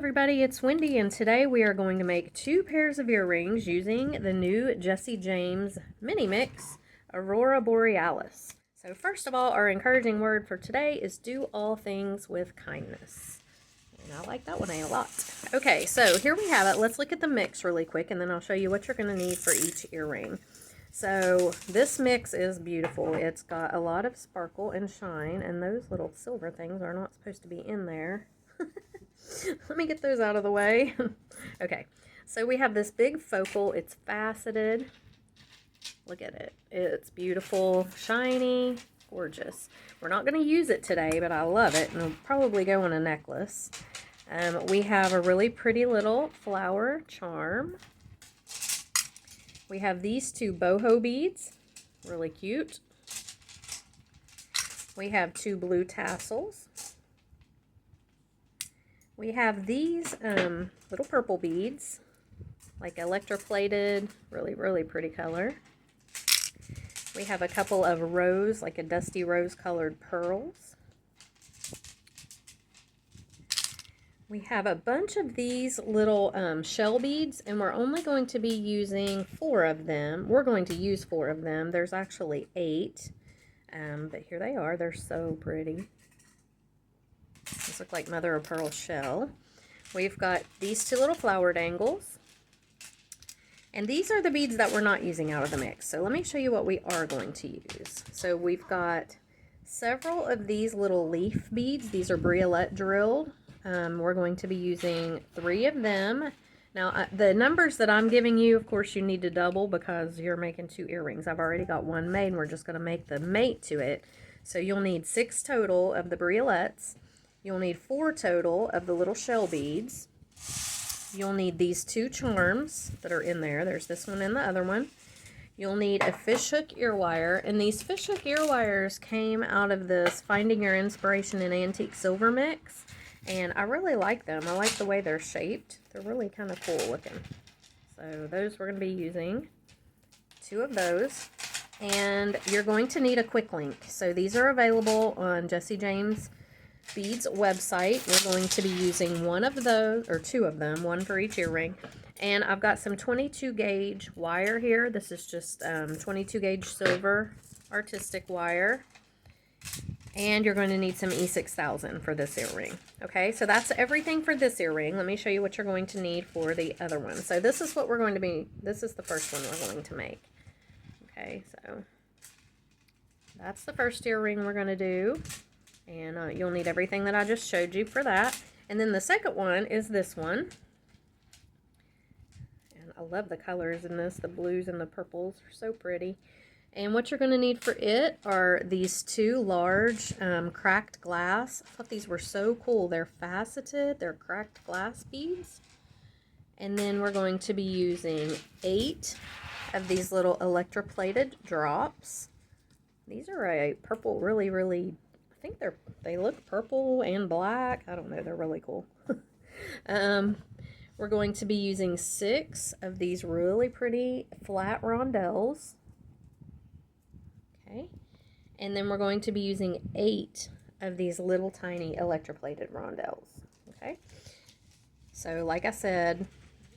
everybody, it's Wendy, and today we are going to make 2 pairs of earrings using the new Jessie James mini mix Aurora Borealis. So first of all, our encouraging word for today is do all things with kindness. And I like that one a lot. Okay, so here we have it. Let's look at the mix really quick, and then I'll show you what you're going to need for each earring. So this mix is beautiful. It's got a lot of sparkle and shine, and those little silver things are not supposed to be in there. Let me get those out of the way. Okay, so we have this big focal. It's faceted. Look at it. It's beautiful, shiny, gorgeous. We're not going to use it today, but I love it, and it'll probably go on a necklace. We have a really pretty little flower charm. We have these 2 boho beads, really cute. We have 2 blue tassels. We have these little purple beads, like electroplated, really pretty color. We have a couple of rose, like a dusty rose colored pearls. We have a bunch of these little shell beads, and we're only going to be using 4 of them. We're going to use 4 of them. There's actually 8, but here they are. They're so pretty. These look like mother of pearl shell. We've got these 2 little flower dangles. And these are the beads that we're not using out of the mix. So let me show you what we are going to use. So we've got several of these little leaf beads. These are briolette drilled. We're going to be using 3 of them. Now, the numbers that I'm giving you, of course, you need to double because you're making 2 earrings. I've already got 1 made, and we're just going to make the mate to it. So you'll need 6 total of the briolettes. You'll need 4 total of the little shell beads. You'll need these 2 charms that are in there. There's this one and the other one. You'll need a fishhook ear wire, and these fishhook ear wires came out of this Finding Your Inspiration in Antique Silver mix, and I really like them. I like the way they're shaped. They're really kind of cool looking. So those we're going to be using, 2 of those. And you're going to need a quick link. So these are available on Jessie James Beads website. We're going to be using 1 of those, or 2 of them, 1 for each earring. And I've got some 22 gauge wire here. This is just 22 gauge silver artistic wire. And you're going to need some E6000 for this earring. Okay, so that's everything for this earring. Let me show you what you're going to need for the other one. So this is what we're going to be, this is the first one we're going to make. Okay, so that's the first earring we're going to do. And you'll need everything that I just showed you for that. And then the second one is this one. And I love the colors in this. The blues and the purples are so pretty. And what you're going to need for it are these 2 large cracked glass. I thought these were so cool. They're faceted. They're cracked glass beads. And then we're going to be using 8 of these little electroplated drops. These are a purple, really I think they look purple and black. I don't know. They're really cool. We're going to be using 6 of these really pretty flat rondelles. Okay. And then we're going to be using 8 of these little tiny electroplated rondelles. Okay. So like I said,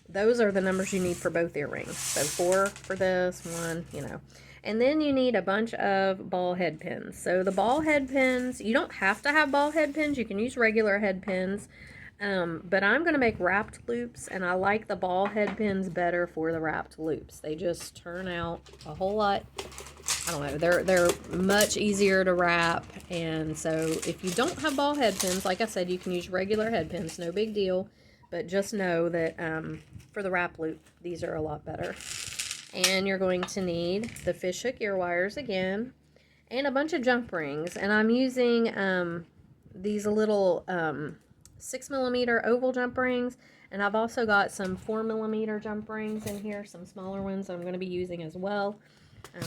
those are the numbers you need for both earrings. So 4 for this, 1, you know. And then you need a bunch of ball head pins. So the ball head pins, you don't have to have ball head pins. You can use regular head pins. But I'm going to make wrapped loops, and I like the ball head pins better for the wrapped loops. They just turn out a whole lot, I don't know, they're much easier to wrap. And so if you don't have ball head pins, like I said, you can use regular head pins, no big deal. But just know that for the wrap loop, these are a lot better. And you're going to need the fishhook ear wires again, and a bunch of jump rings. And I'm using these little 6mm oval jump rings, and I've also got some 4mm jump rings in here, some smaller ones I'm going to be using as well.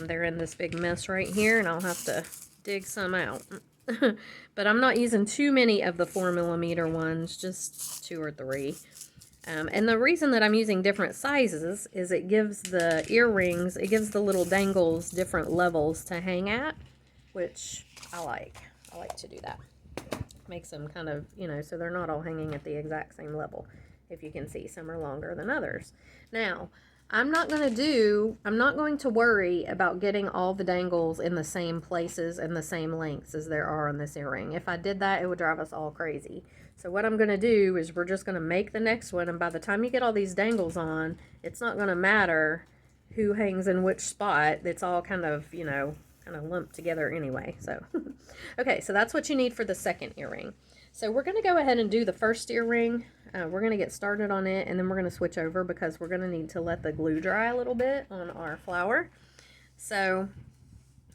They're in this big mess right here, and I'll have to dig some out. But I'm not using too many of the 4mm ones, just 2 or 3. And the reason that I'm using different sizes is it gives the earrings, it gives the little dangles different levels to hang at, which I like. I like to do that. Makes them kind of, you know, so they're not all hanging at the exact same level. If you can see, some are longer than others. Now, I'm not going to worry about getting all the dangles in the same places and the same lengths as there are on this earring. If I did that, it would drive us all crazy. So what I'm going to do is we're just going to make the next one, and by the time you get all these dangles on, it's not going to matter who hangs in which spot. It's all kind of, you know, kind of lumped together anyway. So, okay, so that's what you need for the second earring. So we're going to go ahead and do the first earring. We're going to get started on it, and then we're going to switch over because we're going to need to let the glue dry a little bit on our flower. So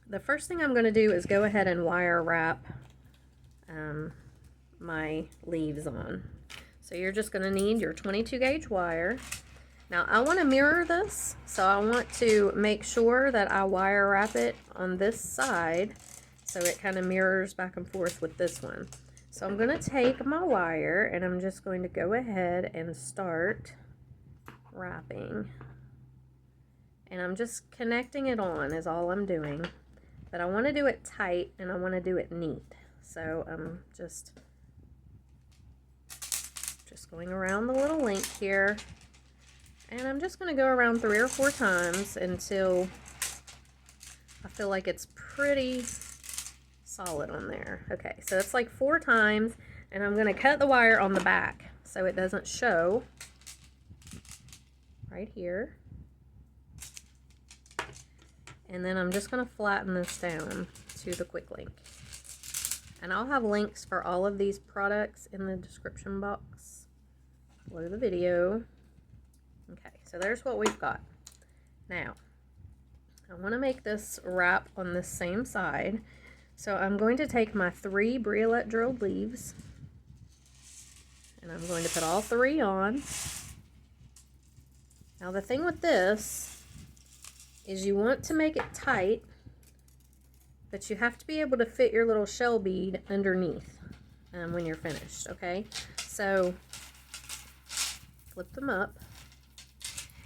the first thing I'm going to do is go ahead and wire wrap my leaves on. So you're just going to need your 22 gauge wire. Now I want to mirror this, so I want to make sure that I wire wrap it on this side so it kind of mirrors back and forth with this one. So I'm going to take my wire and I'm just going to go ahead and start wrapping. And I'm just connecting it on is all I'm doing. But I want to do it tight and I want to do it neat. So I'm just going around the little link here. And I'm just going to go around 3 or 4 times until I feel like it's pretty solid on there. Okay, so it's like 4 times, and I'm going to cut the wire on the back so it doesn't show right here. And then I'm just going to flatten this down to the quick link. And I'll have links for all of these products in the description box below the video. Okay, so there's what we've got. Now, I want to make this wrap on the same side. So I'm going to take my 3 Briolette drilled leaves, and I'm going to put all 3 on. Now the thing with this is you want to make it tight, but you have to be able to fit your little shell bead underneath when you're finished, okay? So flip them up.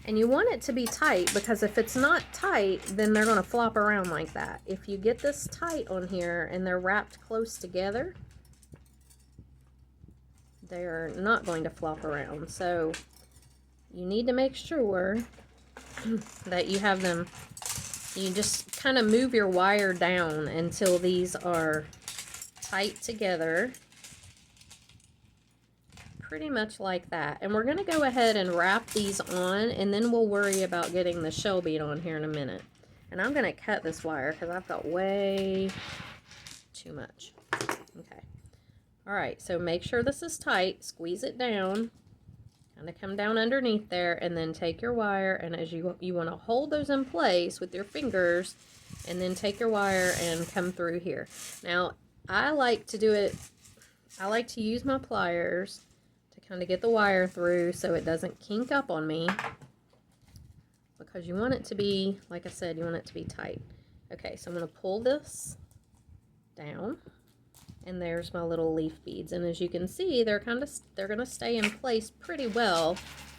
And you want it to be tight because if it's not tight, then they're going to flop around like that. If you get this tight on here and they're wrapped close together, they're not going to flop around. So you need to make sure that you have them, you just kind of move your wire down until these are tight together. Pretty much like that. And we're going to go ahead and wrap these on, and then we'll worry about getting the shell bead on here in a minute. And I'm going to cut this wire because I've got way too much. Okay. Alright, so make sure this is tight. Squeeze it down. Kind of come down underneath there, and then take your wire, and as you want to hold those in place with your fingers, and then take your wire and come through here. Now, I like to do it, I like to use my pliers kind of get the wire through so it doesn't kink up on me, because you want it to be, like I said, you want it to be tight. Okay, so I'm going to pull this down, and there's my little leaf beads, and as you can see, they're going to stay in place pretty well.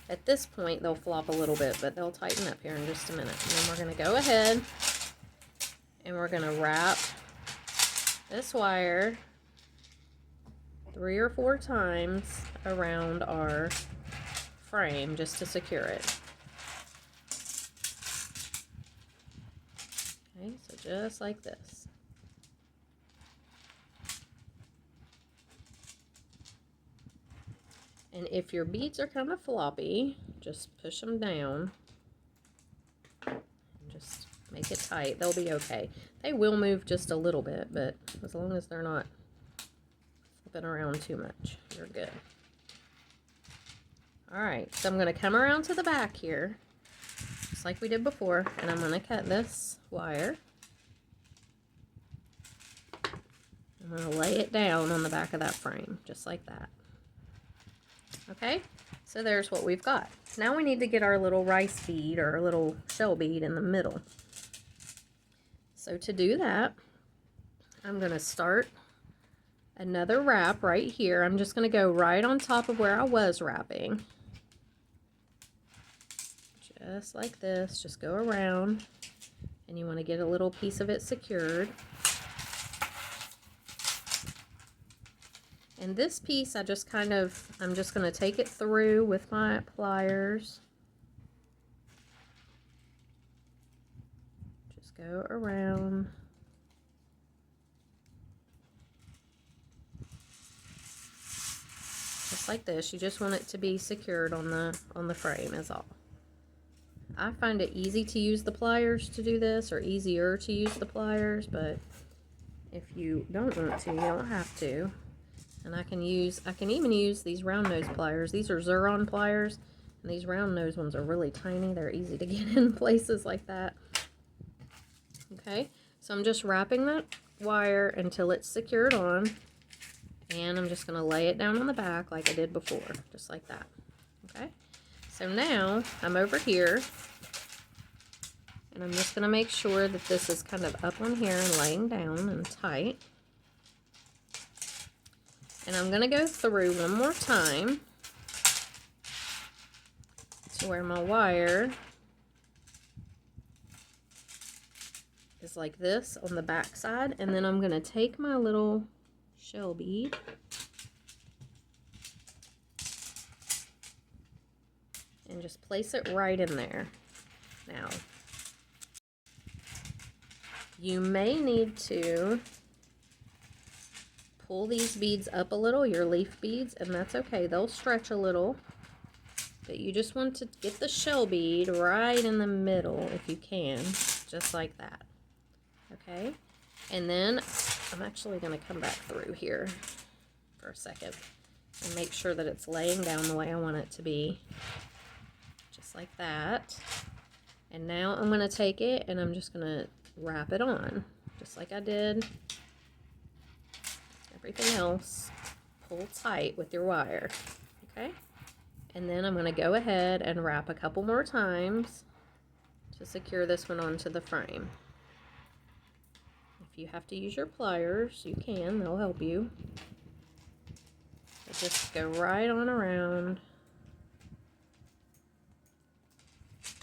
At this point they'll flop a little bit, but they'll tighten up here in just a minute. And then we're going to go ahead and we're going to wrap this wire 3 or 4 times around our frame just to secure it. Okay, so just like this. And if your beads are kind of floppy, just push them down and just make it tight. They'll be okay. They will move just a little bit, but as long as they're not flipping around too much, you're good. Alright, so I'm going to come around to the back here, just like we did before, and I'm going to cut this wire. I'm going to lay it down on the back of that frame, just like that. Okay, so there's what we've got. Now we need to get our little rice bead, or our little shell bead in the middle. So to do that, I'm going to start another wrap right here. I'm just going to go right on top of where I was wrapping. Just like this. Just go around, and you want to get a little piece of it secured. And this piece, I'm just going to take it through with my pliers. Just go around. Just like this. You just want it to be secured on the frame is all. I find it easy to use the pliers to do this, or easier to use the pliers, but if you don't want to, you don't have to. And I can even use these round nose pliers. These are Xuron pliers, and these round nose ones are really tiny. They're easy to get in places like that. Okay, so I'm just wrapping that wire until it's secured on, and I'm just going to lay it down on the back like I did before, just like that. Okay, so now I'm over here, and I'm just going to make sure that this is kind of up on here and laying down and tight. And I'm going to go through one more time to where my wire is like this on the back side, and then I'm going to take my little shell bead and just place it right in there. Now, you may need to pull these beads up a little, your leaf beads, and that's okay. They'll stretch a little, but you just want to get the shell bead right in the middle if you can, just like that. Okay, and then I'm actually going to come back through here for a second and make sure that it's laying down the way I want it to be, just like that. And now I'm going to take it and I'm just going to wrap it on, just like I did everything else. Pull tight with your wire, okay? And then I'm going to go ahead and wrap a couple more times to secure this one onto the frame. If you have to use your pliers, you can, they'll help you. But just go right on around.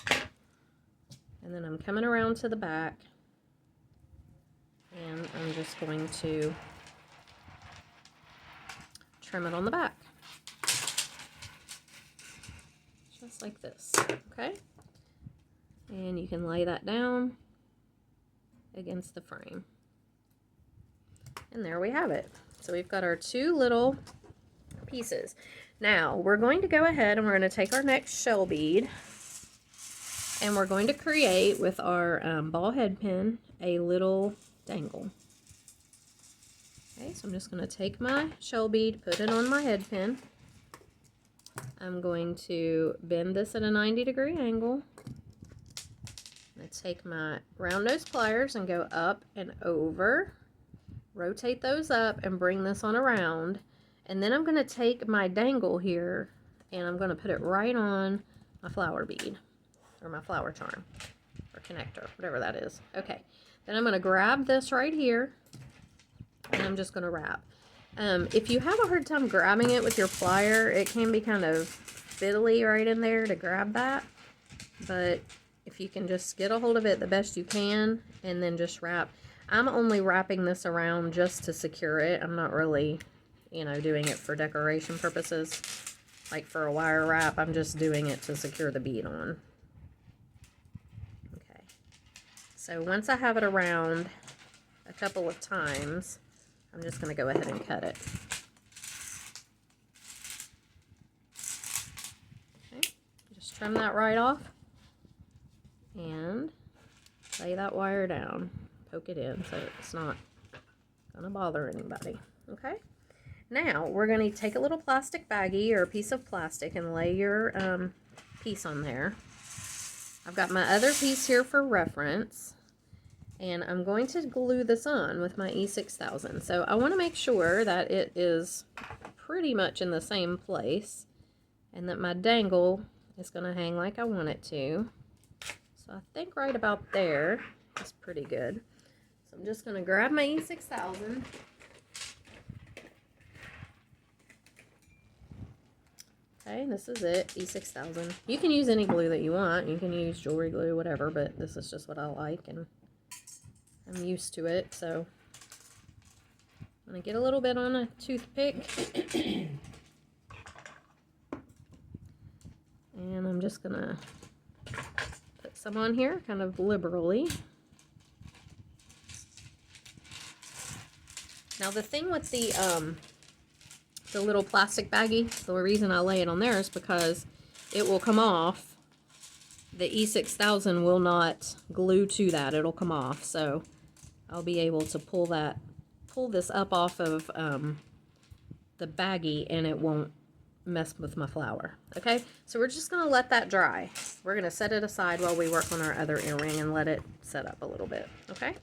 And then I'm coming around to the back, and I'm just going to trim it on the back. Just like this, okay? And you can lay that down against the frame. And there we have it. So we've got our two little pieces. Now we're going to go ahead and we're going to take our next shell bead, and we're going to create with our ball head pin a little dangle. Okay, so I'm just going to take my shell bead, put it on my head pin. I'm going to bend this at a 90-degree angle. I'm going to take my round nose pliers and go up and over. Rotate those up and bring this on around. And then I'm going to take my dangle here and I'm going to put it right on my flower bead, or my flower charm, or connector, whatever that is. Okay, then I'm going to grab this right here, and I'm just going to wrap. If you have a hard time grabbing it with your plier, it can be kind of fiddly right in there to grab that. But if you can just get a hold of it the best you can, and then just wrap. I'm only wrapping this around just to secure it. I'm not really, you know, doing it for decoration purposes. Like for a wire wrap, I'm just doing it to secure the bead on. Okay. So once I have it around a couple of times, I'm just going to go ahead and cut it. Okay. Just trim that right off and lay that wire down. Poke it in so it's not going to bother anybody. Okay. Now we're going to take a little plastic baggie or a piece of plastic and lay your piece on there. I've got my other piece here for reference, and I'm going to glue this on with my E6000. So I want to make sure that it is pretty much in the same place and that my dangle is going to hang like I want it to. So I think right about there is pretty good. So I'm just going to grab my E6000. Okay, this is it, E6000. You can use any glue that you want. You can use jewelry glue, whatever, but this is just what I like, and I'm used to it, so gonna get a little bit on a toothpick. And I'm just gonna put some on here, kind of liberally. Now the thing with the little plastic baggie, the reason I lay it on there is because it will come off. The E6000 will not glue to that. It'll come off. So I'll be able to pull this up off of the baggie and it won't mess with my flower. Okay, so we're just gonna let that dry. We're gonna set it aside while we work on our other earring and let it set up a little bit. Okay,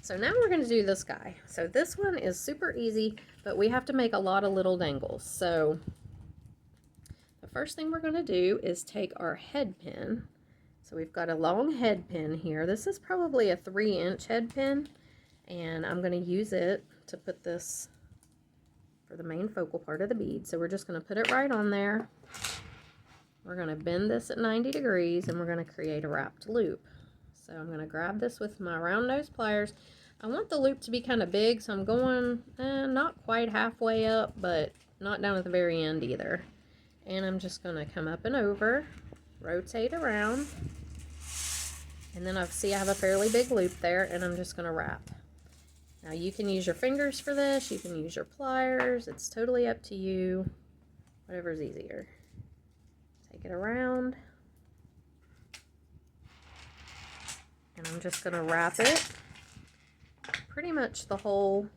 so now we're gonna do this guy. So this one is super easy, but we have to make a lot of little dangles. So the first thing we're gonna do is take our head pin. So we've got a long head pin here. This is probably a 3-inch head pin, and I'm gonna use it to put this for the main focal part of the bead. So we're just going to put it right on there. We're going to bend this at 90 degrees and we're going to create a wrapped loop. So I'm going to grab this with my round nose pliers. I want the loop to be kind of big, so I'm going not quite halfway up, but not down at the very end either. And I'm just going to come up and over, rotate around, and then I have a fairly big loop there, and I'm just going to wrap. Now you can use your fingers for this, you can use your pliers, it's totally up to you, whatever's easier. Take it around, and I'm just going to wrap it pretty much the whole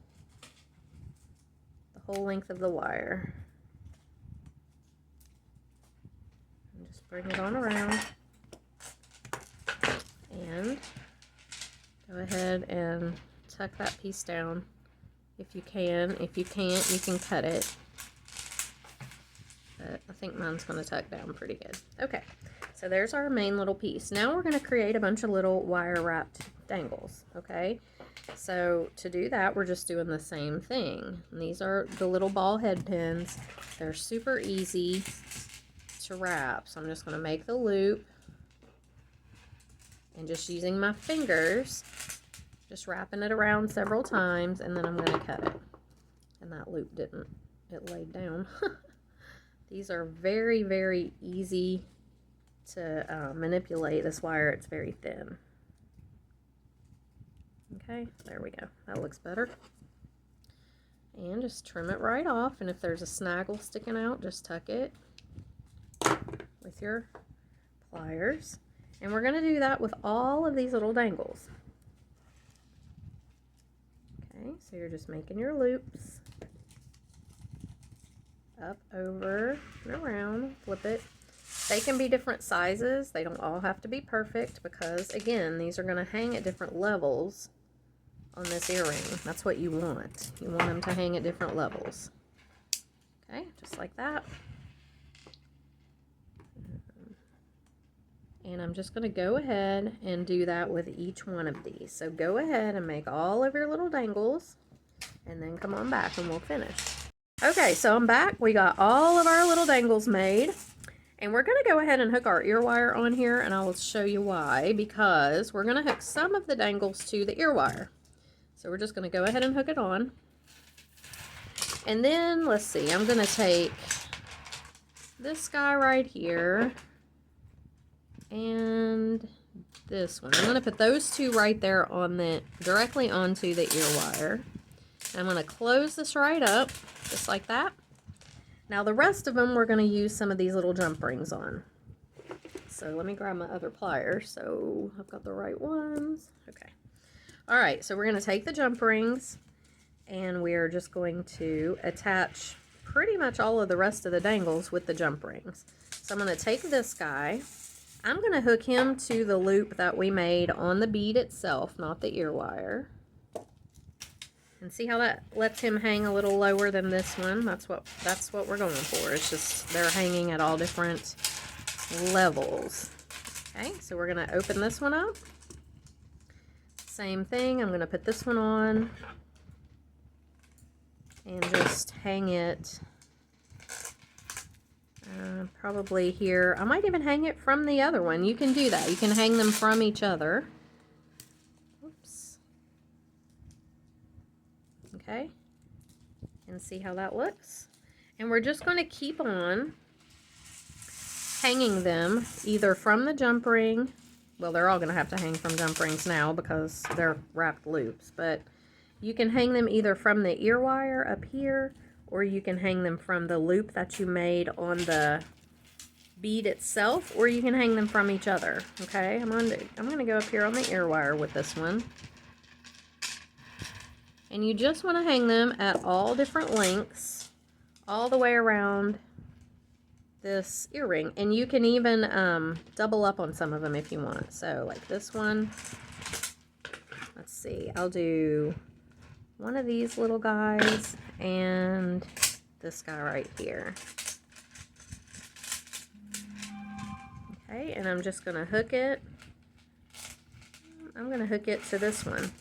length of the wire. And just bring it on around, and go ahead and tuck that piece down if you can. If you can't, you can cut it. But I think mine's going to tuck down pretty good. Okay, so there's our main little piece. Now we're going to create a bunch of little wire wrapped dangles. Okay, so to do that, we're just doing the same thing. And these are the little ball head pins. They're super easy to wrap. So I'm just going to make the loop and just using my fingers, just wrapping it around several times, and then I'm going to cut it. And that loop didn't, it laid down. These are very, very easy to manipulate. This wire, it's very thin. Okay, there we go. That looks better. And just trim it right off, and if there's a snaggle sticking out, just tuck it with your pliers. And we're going to do that with all of these little dangles. Okay, so you're just making your loops. Up, over, and around. Flip it. They can be different sizes. They don't all have to be perfect because, again, these are going to hang at different levels on this earring. That's what you want. You want them to hang at different levels. Okay, just like that. And I'm just going to go ahead and do that with each one of these. So go ahead and make all of your little dangles and then come on back and we'll finish. Okay, so I'm back. We got all of our little dangles made. And we're going to go ahead and hook our ear wire on here, and I will show you why. Because we're going to hook some of the dangles to the ear wire. So we're just going to go ahead and hook it on. And then, let's see, I'm going to take this guy right here and this one. I'm going to put those two right there on the directly onto the ear wire. I'm going to close this right up just like that. Now the rest of them we're going to use some of these little jump rings on. So let me grab my other pliers so I've got the right ones. Okay. All right, so we're going to take the jump rings and we're just going to attach pretty much all of the rest of the dangles with the jump rings. So I'm going to take this guy. I'm going to hook him to the loop that we made on the bead itself, not the ear wire. And see how that lets him hang a little lower than this one? That's what we're going for. It's just they're hanging at all different levels. Okay, so we're going to open this one up. Same thing. I'm going to put this one on and just hang it probably here. I might even hang it from the other one. You can do that. You can hang them from each other. Oops. Okay. and see how that looks. And we're just going to keep on hanging them either from the jump ring. Well, they're all going to have to hang from jump rings now because they're wrapped loops, but you can hang them either from the ear wire up here, or you can hang them from the loop that you made on the bead itself, or you can hang them from each other. Okay, I'm going to go up here on the ear wire with this one. And you just want to hang them at all different lengths, all the way around this earring. And you can even double up on some of them if you want. So like this one, let's see, I'll do one of these little guys and this guy right here. Okay, and I'm just going to hook it. I'm going to hook it to this one.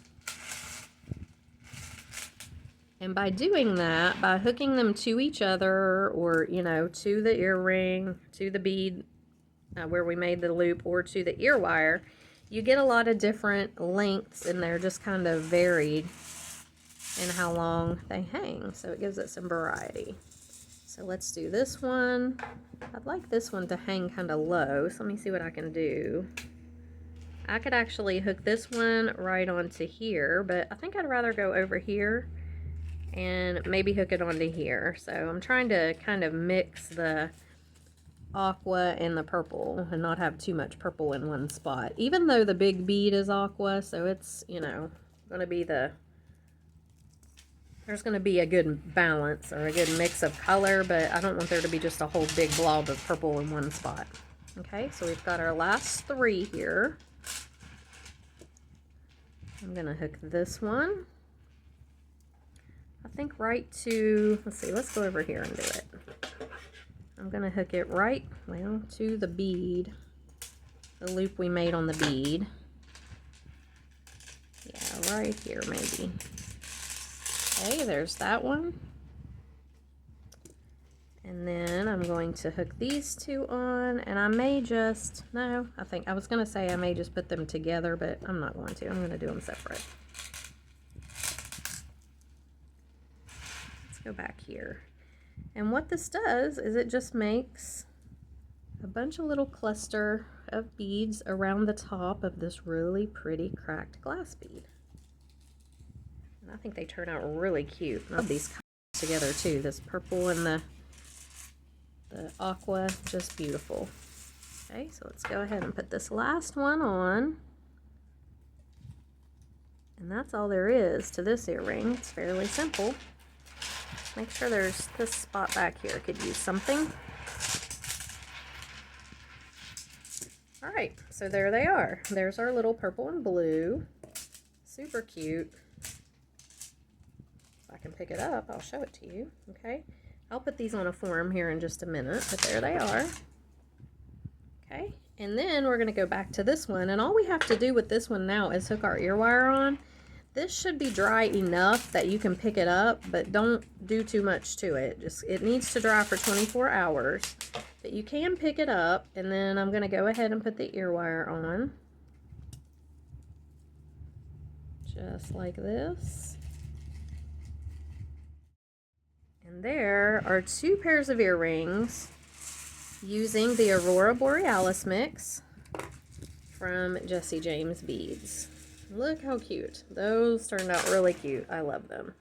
And by doing that, by hooking them to each other, or, you know, to the earring, to the bead where we made the loop, or to the ear wire, you get a lot of different lengths, and they're just kind of varied in how long they hang. So it gives it some variety. So let's do this one. I'd like this one to hang kind of low, so let me see what I can do. I could actually hook this one right onto here, but I think I'd rather go over here and maybe hook it onto here. So I'm trying to kind of mix the aqua and the purple and not have too much purple in one spot, even though the big bead is aqua, so it's, you know, going to be there's going to be a good balance or a good mix of color, but I don't want there to be just a whole big blob of purple in one spot. Okay, so we've got our last 3 here. I'm going to hook this one, I think right to, let's see, let's go over here and do it. I'm going to hook it right, well, to the bead, the loop we made on the bead. Yeah, right here maybe. Okay, there's that one. And then I'm going to hook these 2 on, and I may just, no, I was going to say I may just put them together, but I'm not going to. I'm going to do them separate. Let's go back here. And what this does is it just makes a bunch of little cluster of beads around the top of this really pretty cracked glass bead. And I think they turn out really cute. I love these colors together too. This purple and the aqua, just beautiful. Okay, so let's go ahead and put this last one on. And that's all there is to this earring. It's fairly simple. Make sure there's this spot back here could use something. All right, so there they are. There's our little purple and blue. Super cute. If I can pick it up, I'll show it to you. Okay, I'll put these on a form here in just a minute, but there they are. Okay, and then we're going to go back to this one, and all we have to do with this one now is hook our ear wire on. This should be dry enough that you can pick it up, but don't do too much to it. It needs to dry for 24 hours, but you can pick it up. And then I'm going to go ahead and put the ear wire on, just like this. And there are 2 pairs of earrings using the Aurora Borealis mix from Jesse James Beads. Look how cute. Those turned out really cute. I love them.